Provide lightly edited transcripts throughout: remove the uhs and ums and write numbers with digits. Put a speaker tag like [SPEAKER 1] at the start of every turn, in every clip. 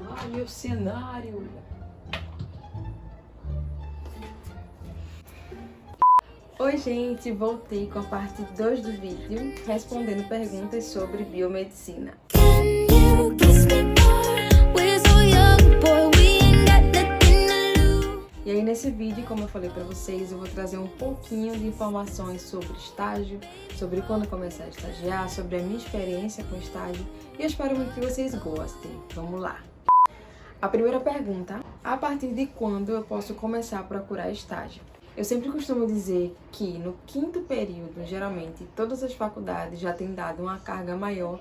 [SPEAKER 1] Ai, meu cenário.
[SPEAKER 2] Oi gente, voltei com a parte 2 do vídeo, respondendo perguntas sobre biomedicina. E aí nesse vídeo, como eu falei pra vocês, eu vou trazer um pouquinho de informações sobre estágio, sobre quando começar a estagiar, sobre a minha experiência com estágio, e eu espero muito que vocês gostem. Vamos lá! A primeira pergunta: a partir de quando eu posso começar a procurar estágio? Eu sempre costumo dizer que no 5º período, geralmente, todas as faculdades já têm dado uma carga maior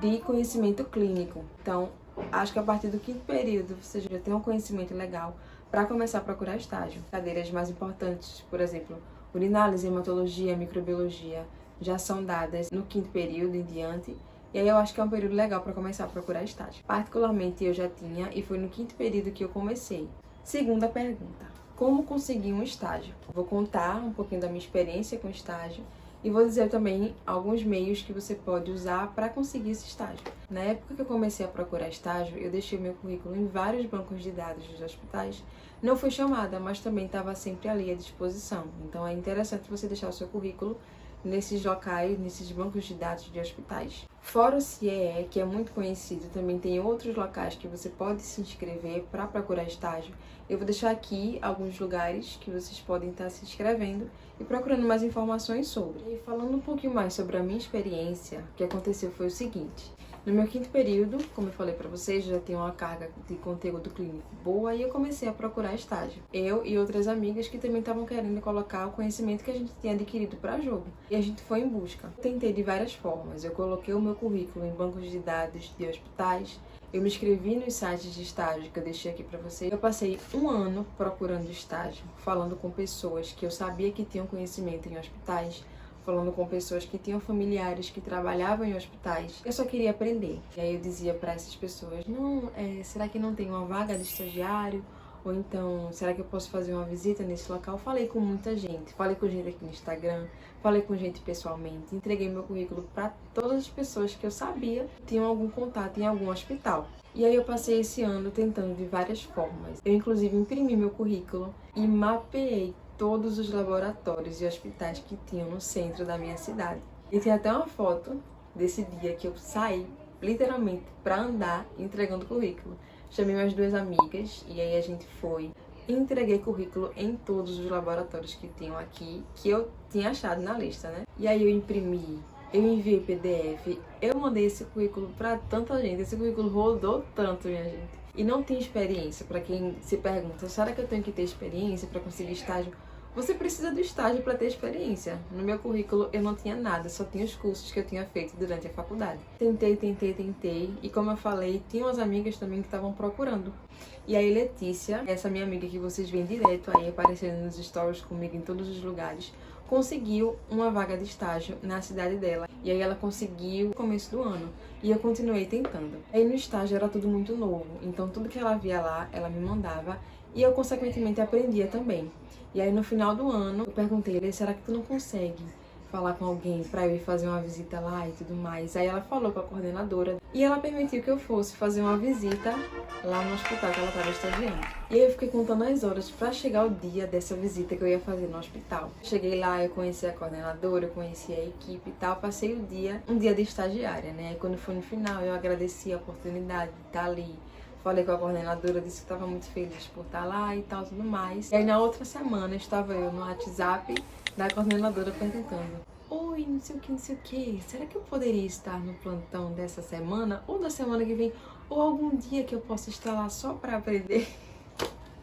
[SPEAKER 2] de conhecimento clínico. Então, acho que a partir do 5º período você já tem um conhecimento legal para começar a procurar estágio. Cadeiras mais importantes, por exemplo, urinálise, hematologia, microbiologia, já são dadas no 5º período em diante. E aí eu acho que é um período legal para começar a procurar estágio. Particularmente eu já tinha e foi no 5º período que eu comecei. Segunda pergunta: como conseguir um estágio? Vou contar um pouquinho da minha experiência com estágio e vou dizer também alguns meios que você pode usar para conseguir esse estágio. Na época que eu comecei a procurar estágio, eu deixei meu currículo em vários bancos de dados dos hospitais. Não fui chamada, mas também estava sempre ali à disposição. Então é interessante você deixar o seu currículo nesses locais, nesses bancos de dados de hospitais. Fora o CIEE, que é muito conhecido, também tem outros locais que você pode se inscrever para procurar estágio. Eu vou deixar aqui alguns lugares que vocês podem estar se inscrevendo e procurando mais informações sobre. E falando um pouquinho mais sobre a minha experiência, o que aconteceu foi o seguinte: no meu 5º período, como eu falei para vocês, já tinha uma carga de conteúdo clínico boa e eu comecei a procurar estágio. Eu e outras amigas que também estavam querendo colocar o conhecimento que a gente tinha adquirido para jogo. E a gente foi em busca. Eu tentei de várias formas. Eu coloquei o meu currículo em bancos de dados de hospitais. Eu me inscrevi nos sites de estágio que eu deixei aqui para vocês. Eu passei um ano procurando estágio, falando com pessoas que eu sabia que tinham conhecimento em hospitais, falando com pessoas que tinham familiares que trabalhavam em hospitais. Eu só queria aprender. E aí eu dizia para essas pessoas: não, será que não tem uma vaga de estagiário? Ou então, será que eu posso fazer uma visita nesse local? Falei com muita gente. Falei com gente aqui no Instagram, falei com gente pessoalmente. Entreguei meu currículo para todas as pessoas que eu sabia que tinham algum contato em algum hospital. E aí eu passei esse ano tentando de várias formas. Eu inclusive imprimi meu currículo e mapeei todos os laboratórios e hospitais que tinham no centro da minha cidade. E tem até uma foto desse dia que eu saí, literalmente, para andar entregando currículo. Chamei minhas 2 amigas e aí a gente foi. Entreguei currículo em todos os laboratórios que tinham aqui, que eu tinha achado na lista, né? E aí eu imprimi, eu enviei PDF, eu mandei esse currículo para tanta gente. Esse currículo rodou tanto, minha gente. E não tem experiência. Para quem se pergunta, será que eu tenho que ter experiência para conseguir estágio? Você precisa do estágio para ter experiência. No meu currículo eu não tinha nada, só tinha os cursos que eu tinha feito durante a faculdade. Tentei, e como eu falei, tinha umas amigas também que estavam procurando. E aí Letícia, essa minha amiga que vocês veem direto aí aparecendo nos stories comigo em todos os lugares, conseguiu uma vaga de estágio na cidade dela. E aí ela conseguiu no começo do ano. E eu continuei tentando. Aí no estágio era tudo muito novo, então tudo que ela via lá, ela me mandava. E eu, consequentemente, aprendia também. E aí, no final do ano, eu perguntei: será que tu não consegue falar com alguém pra eu ir fazer uma visita lá e tudo mais? Aí ela falou com a coordenadora e ela permitiu que eu fosse fazer uma visita lá no hospital que ela estava estagiando. E aí eu fiquei contando as horas pra chegar o dia dessa visita que eu ia fazer no hospital. Cheguei lá, eu conheci a coordenadora, eu conheci a equipe e tal. Passei um dia de estagiária, né? Aí quando foi no final, eu agradeci a oportunidade de estar ali. Falei com a coordenadora, disse que estava muito feliz por estar lá e tal, tudo mais. E aí na outra semana estava eu no WhatsApp da coordenadora perguntando: oi, não sei o que, será que eu poderia estar no plantão dessa semana ou da semana que vem? Ou algum dia que eu possa estar lá só para aprender?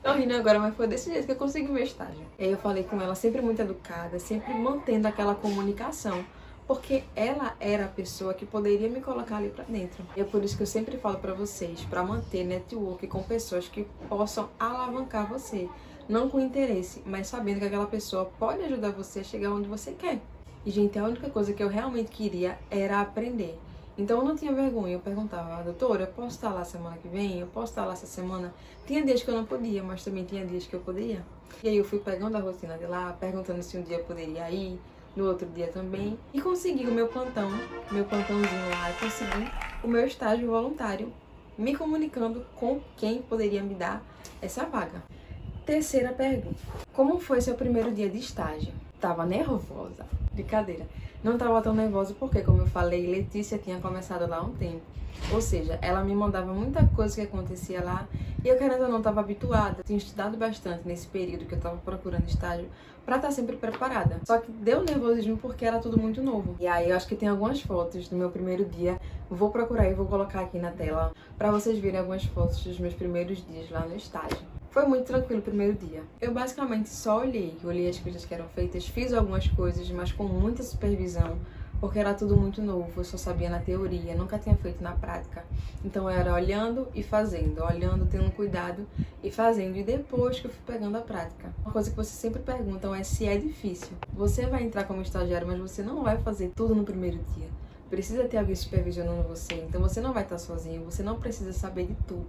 [SPEAKER 2] Tô rindo agora, mas foi desse jeito que eu consegui meu estágio. E aí eu falei com ela, sempre muito educada, sempre mantendo aquela comunicação, porque ela era a pessoa que poderia me colocar ali pra dentro. E é por isso que eu sempre falo pra vocês, pra manter network com pessoas que possam alavancar você. Não com interesse, mas sabendo que aquela pessoa pode ajudar você a chegar onde você quer. E, gente, a única coisa que eu realmente queria era aprender. Então eu não tinha vergonha, eu perguntava: doutora, eu posso estar lá semana que vem? Eu posso estar lá essa semana? Tinha dias que eu não podia, mas também tinha dias que eu podia. E aí eu fui pegando a rotina de lá, perguntando se um dia eu poderia ir, no outro dia também, e consegui o meu plantãozinho lá, e consegui o meu estágio voluntário me comunicando com quem poderia me dar essa vaga. Terceira pergunta. Como foi seu primeiro dia de estágio? Tava nervosa. Brincadeira. Não tava tão nervosa porque, como eu falei, Letícia tinha começado lá há um tempo. Ou seja, ela me mandava muita coisa que acontecia lá e eu, querendo ou não, estava habituada. Tinha estudado bastante nesse período que eu estava procurando estágio para estar sempre preparada. Só que deu nervosismo porque era tudo muito novo. E aí eu acho que tem algumas fotos do meu primeiro dia. Vou procurar e vou colocar aqui na tela para vocês verem algumas fotos dos meus primeiros dias lá no estágio. Foi muito tranquilo o primeiro dia. Eu basicamente só olhei as coisas que eram feitas, fiz algumas coisas, mas com muita supervisão, porque era tudo muito novo, eu só sabia na teoria, nunca tinha feito na prática. Então eu era olhando e fazendo, olhando, tendo cuidado e fazendo. E depois que eu fui pegando a prática. Uma coisa que vocês sempre perguntam é se é difícil. Você vai entrar como estagiário, mas você não vai fazer tudo no primeiro dia. Precisa ter alguém supervisionando você, então você não vai estar sozinho, você não precisa saber de tudo.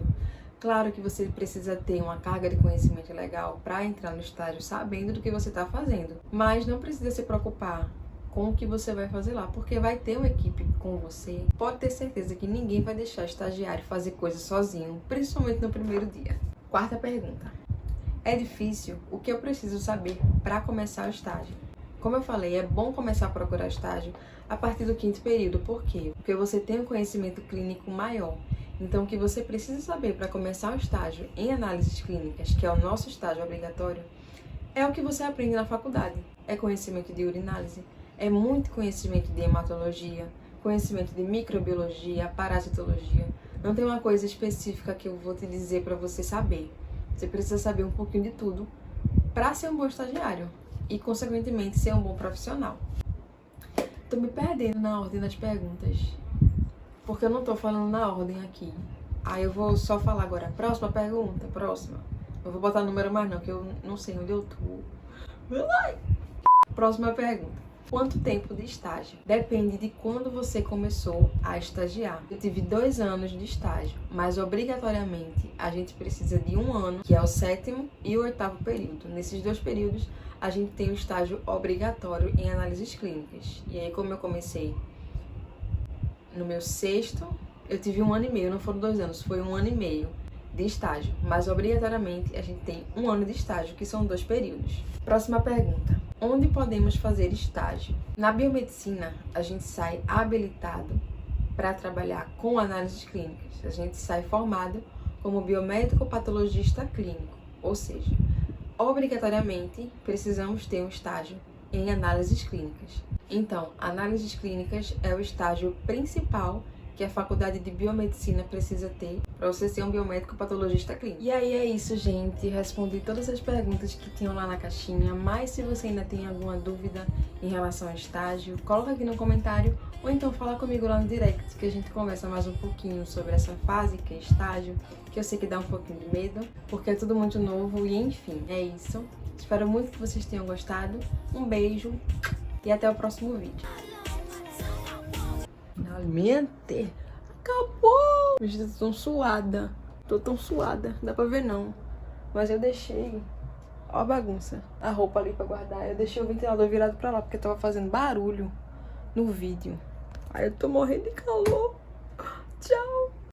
[SPEAKER 2] Claro que você precisa ter uma carga de conhecimento legal para entrar no estágio sabendo do que você está fazendo, mas não precisa se preocupar com o que você vai fazer lá, porque vai ter uma equipe com você. Pode ter certeza que ninguém vai deixar o estagiário fazer coisas sozinho, principalmente no primeiro dia. Quarta pergunta. É difícil? O que eu preciso saber para começar o estágio? Como eu falei, é bom começar a procurar estágio a partir do 5º período. Por quê? Porque você tem um conhecimento clínico maior. Então, o que você precisa saber para começar o estágio em análises clínicas, que é o nosso estágio obrigatório, é o que você aprende na faculdade. É conhecimento de urinálise, é muito conhecimento de hematologia, conhecimento de microbiologia, parasitologia. Não tem uma coisa específica que eu vou te dizer para você saber. Você precisa saber um pouquinho de tudo para ser um bom estagiário e, consequentemente, ser um bom profissional. Tô me perdendo na ordem das perguntas, porque eu não tô falando na ordem aqui. Aí eu vou só falar agora. Próxima pergunta, próxima. Eu vou botar número mais não, que eu não sei onde eu tô. Próxima pergunta. Quanto tempo de estágio? Depende de quando você começou a estagiar. Eu tive 2 anos de estágio, mas obrigatoriamente a gente precisa de 1 ano, que é o 7º e o 8º período. Nesses 2 períodos, a gente tem o estágio obrigatório em análises clínicas. E aí, como eu comecei no meu 6º, eu tive 1 ano e meio, não foram 2 anos, foi 1 ano e meio de estágio. Mas obrigatoriamente a gente tem 1 ano de estágio, que são 2 períodos. Próxima pergunta. Onde podemos fazer estágio? Na biomedicina, a gente sai habilitado para trabalhar com análises clínicas. A gente sai formado como biomédico patologista clínico, ou seja, obrigatoriamente precisamos ter um estágio em análises clínicas. Então, análises clínicas é o estágio principal que a faculdade de biomedicina precisa ter para você ser um biomédico patologista clínico. E aí é isso, gente. Respondi todas as perguntas que tinham lá na caixinha, mas se você ainda tem alguma dúvida em relação ao estágio, coloca aqui no comentário ou então fala comigo lá no direct que a gente conversa mais um pouquinho sobre essa fase que é estágio, que eu sei que dá um pouquinho de medo, porque é tudo muito novo e enfim, é isso. Espero muito que vocês tenham gostado. Um beijo e até o próximo vídeo. Finalmente! Acabou! Gente, tô tão suada. Tô tão suada. Dá pra ver não. Mas eu deixei... Ó a bagunça. A roupa ali pra guardar. Eu deixei o ventilador virado pra lá porque tava fazendo barulho no vídeo. Aí eu tô morrendo de calor. Tchau!